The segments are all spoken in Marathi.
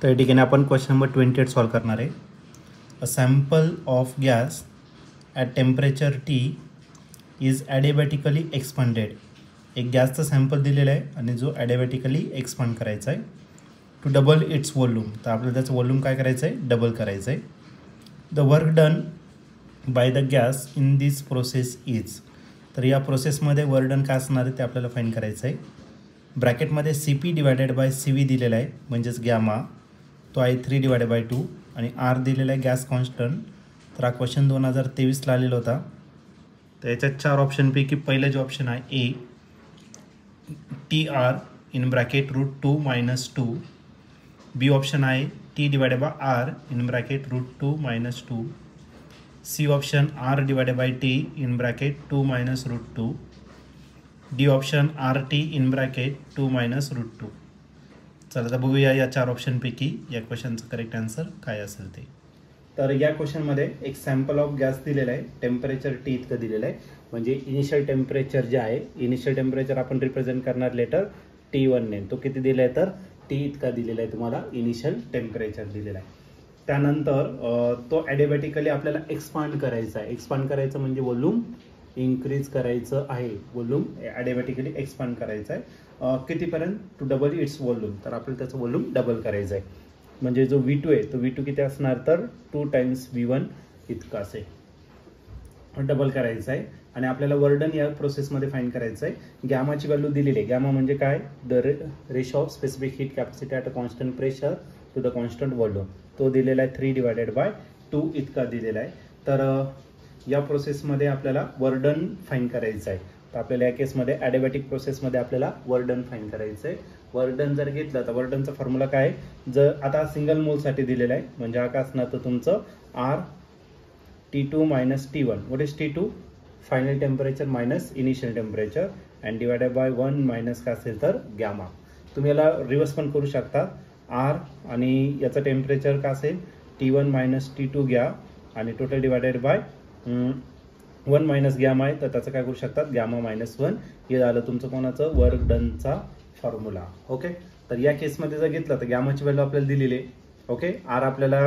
तर या ठिकाणी आपण क्वेश्चन नंबर 28 सॉल्व करणार आहे. A sample of gas at temperature T is adiabatically expanded. एक गॅसचा सॅम्पल दिलेला आहे आणि जो ॲडिबॅटिकली एक्सपांड करायचा आहे टू डबल इट्स वॉल्यूम. तर आपल्याला त्याचं वॉल्यूम काय करायचं आहे, डबल करायचं आहे. The work done by the gas in this process is. तर या प्रोसेसमध्ये वर्क डन काय असणार आहे ते आपल्याला फाईंड करायचं आहे. ब्रॅकेटमध्ये C P divided by C V दिलेला आहे म्हणजेच गॅमा, तो आहे 3/2 आणि आर दिलेला आहे गॅस कॉन्स्टंट. तर हा क्वेश्चन 2023ला आलेला होता. तर याच्यात 4 ऑप्शनपैकी पहिलं जे ऑप्शन आहे A T R in bracket √2 - 2. B option आहे T divided by R in bracket √2 - 2. C option R divided by T in bracket 2 - √2. D option R T in bracket 2 - √2. चला तर बघूया या 4 ऑप्शनपैकी या क्वेश्चनचं करेक्ट आन्सर काय असेल ते. तर या क्वेश्चनमध्ये एक सॅम्पल ऑफ गॅस दिलेला आहे, टेम्परेचर टी इतकं दिलेलं आहे. म्हणजे इनिशियल टेम्परेचर जे आहे, इनिशियल टेम्परेचर आपण रिप्रेझेंट करणार लेटर T1 ने. तो किती दिला आहे तर टी इतका दिलेला आहे, तुम्हाला इनिशियल टेम्परेचर दिलेला आहे. त्यानंतर तो ॲडिबॅटिकली आपल्याला एक्सपांड करायचा आहे. एक्सपांड करायचं म्हणजे वॉल्यूम इन्क्रीज करायचं आहे. वॉल्यूम ॲडिबॅटिकली एक्सपांड करायचं आहे कितीपर्यंत, टू डबल इट्स वॉल्यूम. तर आपल्याला त्याचं वॉल्यूम डबल करायचं आहे. म्हणजे जो V2 आहे तो V2 किती असणार तर 2 टाइम्स V1 इतका असेल, डबल करायचं आहे. आणि आपल्याला वर्डन या प्रोसेसमध्ये फाईंड करायचं आहे. गॅमाची व्हॅल्यू दिलेली आहे. गॅमा म्हणजे काय, the ratio of specific heat capacity at a constant pressure to the constant volume. तो दिलेला आहे 3/2 इतका दिलेला आहे. तर या प्रोसेसमध्ये आपल्याला वर्डन फाईंड करायचं आहे. तर आपल्याला या केसमध्ये ॲडिबॅटिक प्रोसेसमध्ये आपल्याला वर्डन फाईंड करायचं आहे. वर्डन जर घेतलं तर वर्डनचा फॉर्म्युला काय आहे, जर आता सिंगल मोलसाठी दिलेला आहे म्हणजे हा काय असणार तर तुमचं R T2 - T1. What is T2, final temperature minus initial temperature and divided by 1 minus काय असेल तर गॅमा. तुम्ही याला रिव्हर्स पण करू शकता. आर आणि याचं टेम्परेचर काय असेल T1 - T2 घ्या आणि total divided by 1 minus gamma आहे तर त्याचं काय करू शकतात गॅमा -1. हे झालं तुमचं कोणाचं वर्क डनचा फॉर्म्युला. ओके, तर या केसमध्ये जर घेतलं तर गॅमाची व्हॅल्यू आपल्याला दिलेली आहे. ओके, आर आपल्याला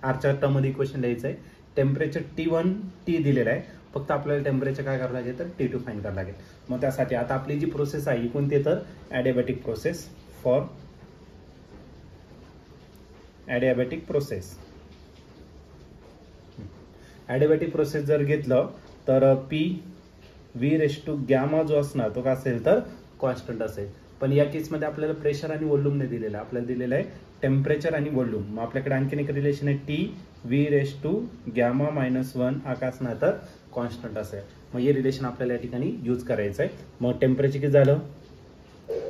आरच्या टर्ममध्ये इक्वेशन लिहायचं आहे. टेम्परेचर T1 टी दिलेलं आहे, फक्त आपल्याला टेम्परेचर काय करावं लागेल तर T2 फाईंड करावं लागेल. मग त्यासाठी आता आपली जी प्रोसेस आहे ही कोणती तर adiabatic process for adiabatic process. Adiabatic process जर घेतलं तर P V raise to gamma जो असणार तो काय असेल तर कॉन्स्टंट असेल. पण या केसमध्ये आपल्याला प्रेशर आणि वॉल्यूम नाही दिलेला, आपल्याला दिलेलं आहे टेम्परेचर आणि वॉल्यूम. मग आपल्याकडे आणखीन एक रिलेशन आहे T V raise to gamma -1 हा काय असणार तर कॉन्स्टंट असेल. मग हे रिलेशन आपल्याला या ठिकाणी यूज करायचं आहे. मग टेम्परेचर किती झालं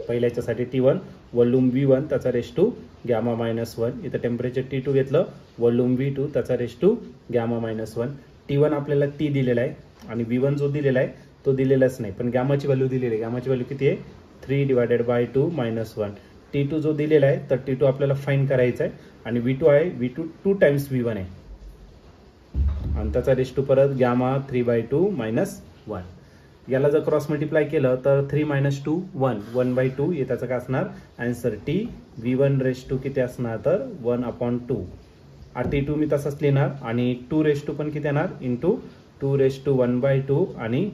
पहिल्या याच्यासाठी T1, वॉल्यूम V1 त्याचा रेश टू गॅमा -1. इथं टेम्परेचर T2 घेतलं, वॉल्यूम V2 त्याचा रेश टू गॅमा -1. T1 आपल्याला T दिलेला आहे आणि V1 जो दिलेला आहे तो दिलेलाच नाही, पण गॅमाची व्हॅल्यू दिलेली आहे. गॅमाची व्हॅल्यू किती आहे 3/2 - 1. T2 जो दिलेला आहे तर T2 आपल्याला फाईंड करायचा आहे आणि V2 आहे V2 2 टाइम्स V1 आहे आणि त्याचा रेश टू परत गॅमा 3/2 - 1. याला जर क्रॉस मल्टिप्लाय केलं तर 3 - 2 1 1/2 हे त्याचं काय असणार answer. T V1 raise to किती असणार तर 1/2. T2 मी तसंच लिहिणार आणि 2 रेश टू पण किती येणार इंटू 2 रेश टू 1/2 आणि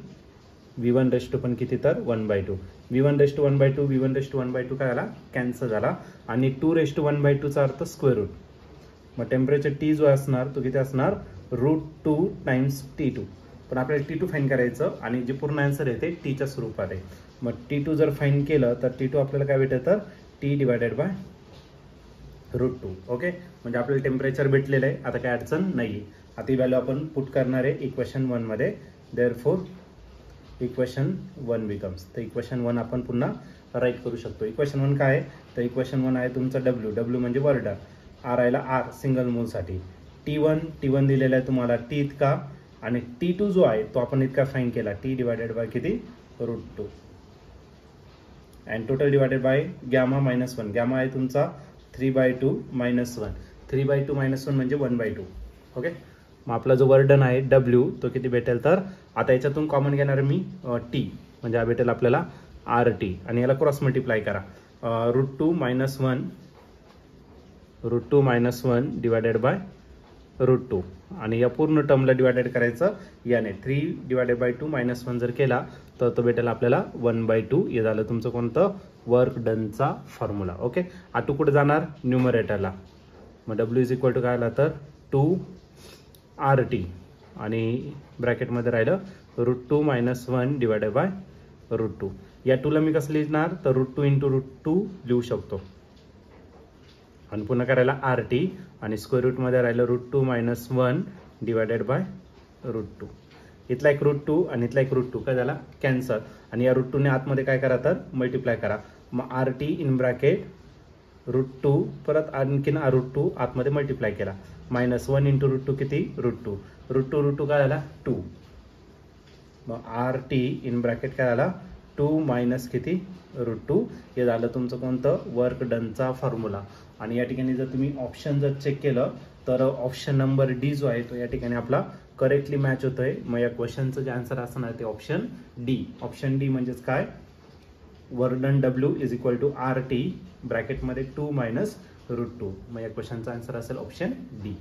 V1 रेश टू पण किती तर 1/2. V1 raise to 1/2 V1 raise to 1/2 काय झाला कॅन्सल झाला आणि 2 रेश टू 1/2 चा अर्थ स्क्वेअर रूट. मग टेम्परेचर टी जो असणार तो किती असणार √2 टाइम्स T2. पण आपल्याला T2 फाईंड करायचं आणि जे पूर्ण आन्सर आहे ते टीच्या स्वरूपात आहे. मग T2 जर फाईंड केलं तर T2 आपल्याला काय भेटेल तर T डिवायडेड बाय √2. ओके, म्हणजे आपल्याला टेम्परेचर भेटलेलं आहे, आता काय अडचण नाही. आता ही व्हॅल्यू आपण पुट करणार आहे इक्वेशन 1 मध्ये. देअरफॉर इक्वेशन 1 बिकम्स, तर इक्वेशन 1 आपण पुन्हा राईट करू शकतो. इक्वेशन 1 काय आहे तर इक्वेशन 1 आहे तुमचं डब्ल्यू म्हणजे वर्क डन. आर आयला आर सिंगल मोलसाठी T1 दिलेला आहे तुम्हाला T इतका आणि T2 जो आहे तो आपण इतका फाईंड केला T डिवायडेड बाय किती √2 and total divided by gamma -1. Gamma आहे तुमचा 3/2 - 1. 3/2 - 1 म्हणजे 1/2. ओके, मग आपला जो वर्क डन आहे डब्ल्यू तो किती भेटेल तर आता याच्यातून कॉमन घेणार मी टी म्हणजे हा भेटेल आपल्याला RT आणि याला क्रॉस मल्टिप्लाय करा √2 - 1 √2 - 1 डिवायडेड बाय √2 आणि या पूर्ण टर्मला डिवायडेड करायचं याने 3 / 2 - 1 जर केला तर तो भेटेल आपल्याला 1/2. हे झालं तुमचं कोणतं वर्क डनचा फॉर्म्युला. ओके, आटू कुठे जाणार न्यूमरेटरला, मग W = काय आला तर 2RT आणि ब्रॅकेटमध्ये राहिलं √2 - 1 डिवायडेड बाय √2. या 2ला मी कसं लिहिणार तर √2 × √2 लिहू शकतो आणि पुन्हा करायला RT आणि स्क्वेअर रूटमध्ये राहिलं √2 - 1 डिवायडेड बाय √2. इथला एक √2 आणि इथला एक √2 काय झाला कॅन्सल आणि या √2 ने आतमध्ये काय करा तर मल्टिप्लाय करा. मग RT इन ब्रॅकेट √2 परत आणखीन √2 आतमध्ये मल्टिप्लाय केला -1 × √2 किती √2. √2 काय झाला 2. मग RT इन ब्रॅकेट काय झाला 2 - किती √2. हे झालं तुमचं कोणतं वर्क डनचा फॉर्म्युला. आणि या ठिकाणी जर तुम्ही ऑप्शन जर चेक केलं तर ऑप्शन नंबर डी जो आहे तो या ठिकाणी आपला करेक्टली मॅच होतोय. मग या क्वेश्चनचं जे आन्सर असणार ते ऑप्शन डी. ऑप्शन डी म्हणजेच काय वर्क डन W = RT ब्रॅकेटमध्ये 2 - √2. मग या क्वेश्चनचा आन्सर असेल ऑप्शन डी.